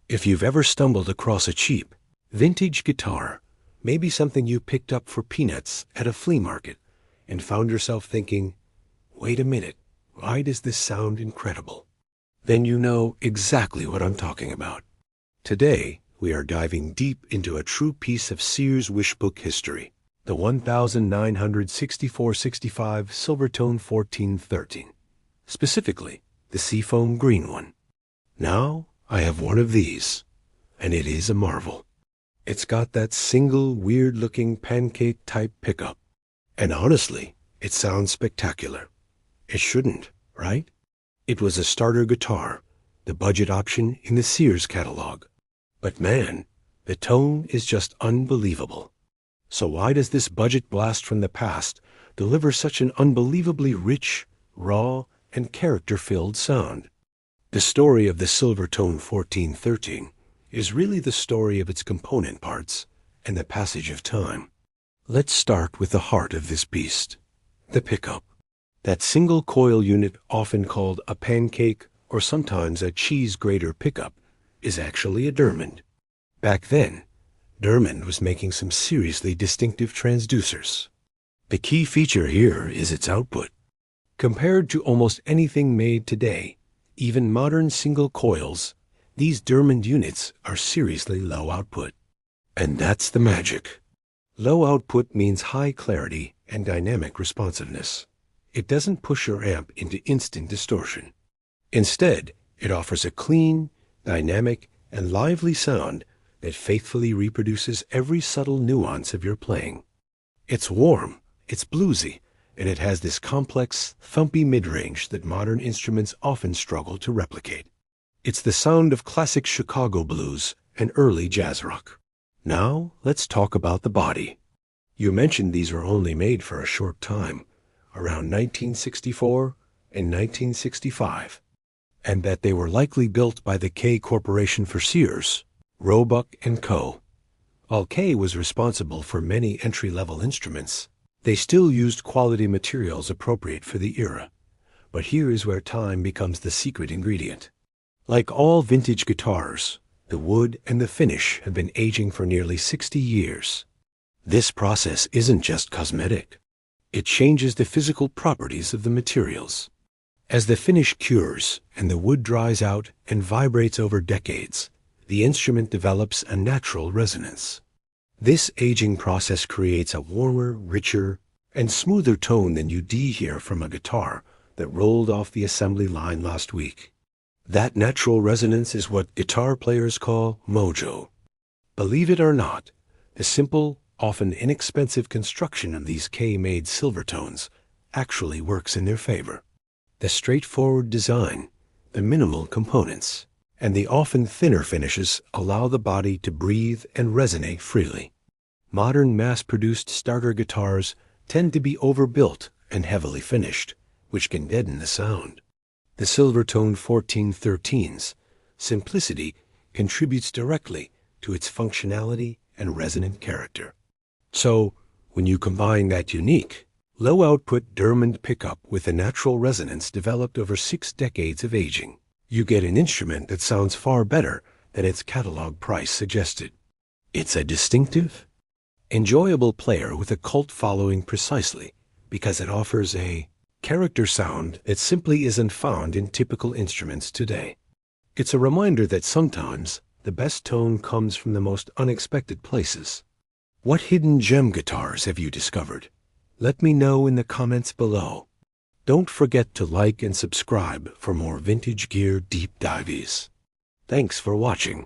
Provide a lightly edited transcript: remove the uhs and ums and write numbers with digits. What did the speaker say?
If you've ever stumbled across a cheap, vintage guitar, maybe something you picked up for peanuts at a flea market, and found yourself thinking, wait a minute, why does this sound incredible? Then you know exactly what I'm talking about. Today, we are diving deep into a true piece of Sears wishbook history, the 1964-65 Silvertone 1413, specifically the Seafoam green one. Now, I have one of these, and it is a marvel. It's got that single weird-looking pancake-type pickup, and honestly, it sounds spectacular. It shouldn't, right? It was a starter guitar, the budget option in the Sears catalog. But man, the tone is just unbelievable. So why does this budget blast from the past deliver such an unbelievably rich, raw, and character-filled sound? The story of the Silvertone 1413 is really the story of its component parts and the passage of time. Let's start with the heart of this beast, the pickup. That single coil unit, often called a pancake or sometimes a cheese grater pickup, is actually a Dermond. Back then, Dermond was making some seriously distinctive transducers. The key feature here is its output. Compared to almost anything made today, even modern single coils, these Dermond units are seriously low output. And that's the magic. Low output means high clarity and dynamic responsiveness. It doesn't push your amp into instant distortion. Instead, it offers a clean, dynamic, and lively sound that faithfully reproduces every subtle nuance of your playing. It's warm, it's bluesy, and it has this complex, thumpy mid-range that modern instruments often struggle to replicate. It's the sound of classic Chicago blues and early jazz rock. Now, let's talk about the body. You mentioned these were only made for a short time, around 1964 and 1965, and that they were likely built by the Kay Corporation for Sears, Roebuck & Co. While Kay was responsible for many entry-level instruments, they still used quality materials appropriate for the era. But here is where time becomes the secret ingredient. Like all vintage guitars, the wood and the finish have been aging for nearly 60 years. This process isn't just cosmetic. It changes the physical properties of the materials. As the finish cures and the wood dries out and vibrates over decades, the instrument develops a natural resonance. This aging process creates a warmer, richer, and smoother tone than you'd hear from a guitar that rolled off the assembly line last week. That natural resonance is what guitar players call mojo. Believe it or not, the simple, often inexpensive construction of these Kay-made Silvertones actually works in their favor. The straightforward design, the minimal components, and the often thinner finishes allow the body to breathe and resonate freely. Modern mass-produced starter guitars tend to be overbuilt and heavily finished, which can deaden the sound. The Silvertone 1413's simplicity contributes directly to its functionality and resonant character. So, when you combine that unique, low-output Dermond pickup with a natural resonance developed over 6 decades of aging, you get an instrument that sounds far better than its catalog price suggested. It's a distinctive, enjoyable player with a cult following precisely because it offers a character sound that simply isn't found in typical instruments today. It's a reminder that sometimes the best tone comes from the most unexpected places. What hidden gem guitars have you discovered? Let me know in the comments below. Don't forget to like and subscribe for more vintage gear deep dives. Thanks for watching.